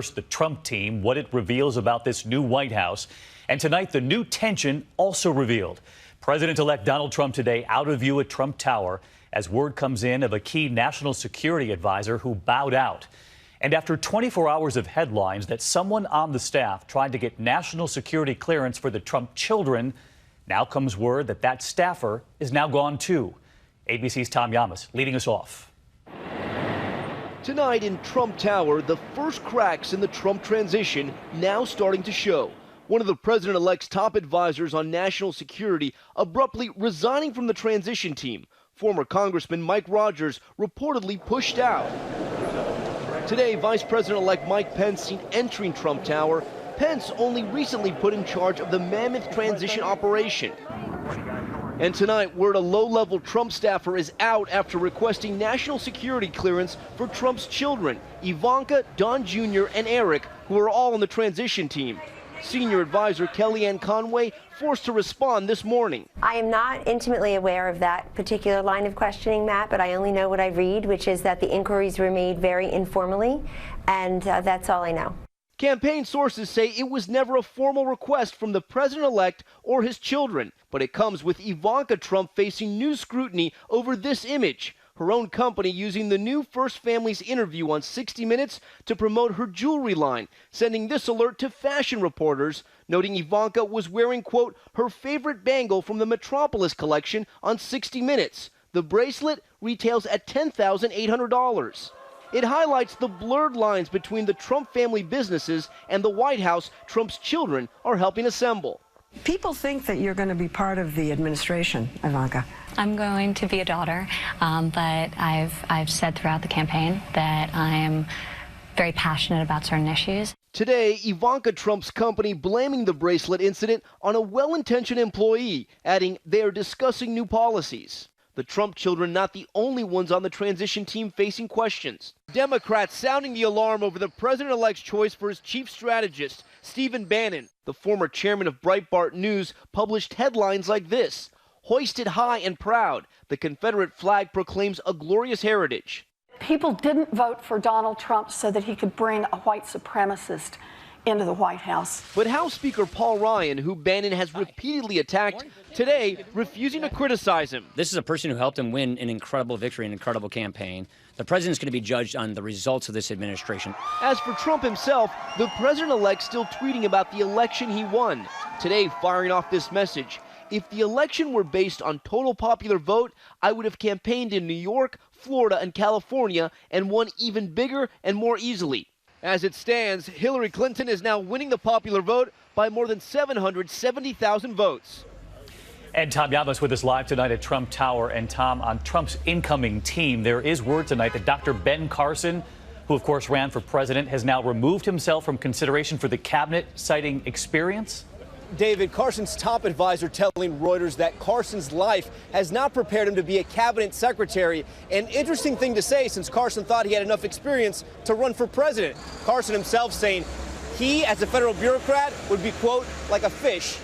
First, the Trump team, what it reveals about this new White House. And tonight, the new tension also revealed. President-elect Donald Trump today out of view at Trump Tower as word comes in of a key national security advisor who bowed out. And after 24 hours of headlines that someone on the staff tried to get national security clearance for the Trump children, now comes word that that staffer is now gone too. ABC's Tom Yamas leading us off. Tonight in Trump Tower, the first cracks in the Trump transition now starting to show. One of the president-elect's top advisors on national security abruptly resigning from the transition team. Former Congressman Mike Rogers reportedly pushed out. Today, Vice President-elect Mike Pence seen entering Trump Tower. Pence only recently put in charge of the mammoth transition operation. And tonight, word a low-level Trump staffer is out after requesting national security clearance for Trump's children, Ivanka, Don Jr., and Eric, who are all on the transition team. Senior advisor Kellyanne Conway forced to respond this morning. I am not intimately aware of that particular line of questioning, Matt, but I only know what I read, which is that the inquiries were made very informally, and that's all I know. Campaign sources say it was never a formal request from the president-elect or his children, but it comes with Ivanka Trump facing new scrutiny over this image. Her own company using the new First Family's interview on 60 Minutes to promote her jewelry line, sending this alert to fashion reporters, noting Ivanka was wearing, quote, her favorite bangle from the Metropolis collection on 60 Minutes. The bracelet retails at $10,800. It highlights the blurred lines between the Trump family businesses and the White House Trump's children are helping assemble. People think that you're going to be part of the administration, Ivanka. I'm going to be a daughter, but I've said throughout the campaign that I am very passionate about certain issues. Today, Ivanka Trump's company blaming the bracelet incident on a well-intentioned employee, adding they are discussing new policies. The Trump children not the only ones on the transition team facing questions. Democrats sounding the alarm over the president-elect's choice for his chief strategist, Stephen Bannon. The former chairman of Breitbart News published headlines like this: hoisted high and proud, the Confederate flag proclaims a glorious heritage. People didn't vote for Donald Trump so that he could bring a white supremacist into the White House. But House Speaker Paul Ryan, who Bannon has repeatedly attacked, today refusing to criticize him. This is a person who helped him win an incredible victory, an incredible campaign. The president's going to be judged on the results of this administration. As for Trump himself, the president-elect still tweeting about the election he won. Today, firing off this message: if the election were based on total popular vote, I would have campaigned in New York, Florida, and California and won even bigger and more easily. As it stands, Hillary Clinton is now winning the popular vote by more than 770,000 votes. And Tom Yamas with us live tonight at Trump Tower. And Tom, on Trump's incoming team, there is word tonight that Dr. Ben Carson, who of course ran for president, has now removed himself from consideration for the cabinet, citing experience. David, Carson's top advisor telling Reuters that Carson's life has not prepared him to be a cabinet secretary. An interesting thing to say, since Carson thought he had enough experience to run for president. Carson himself saying he, as a federal bureaucrat, would be, quote, like a fish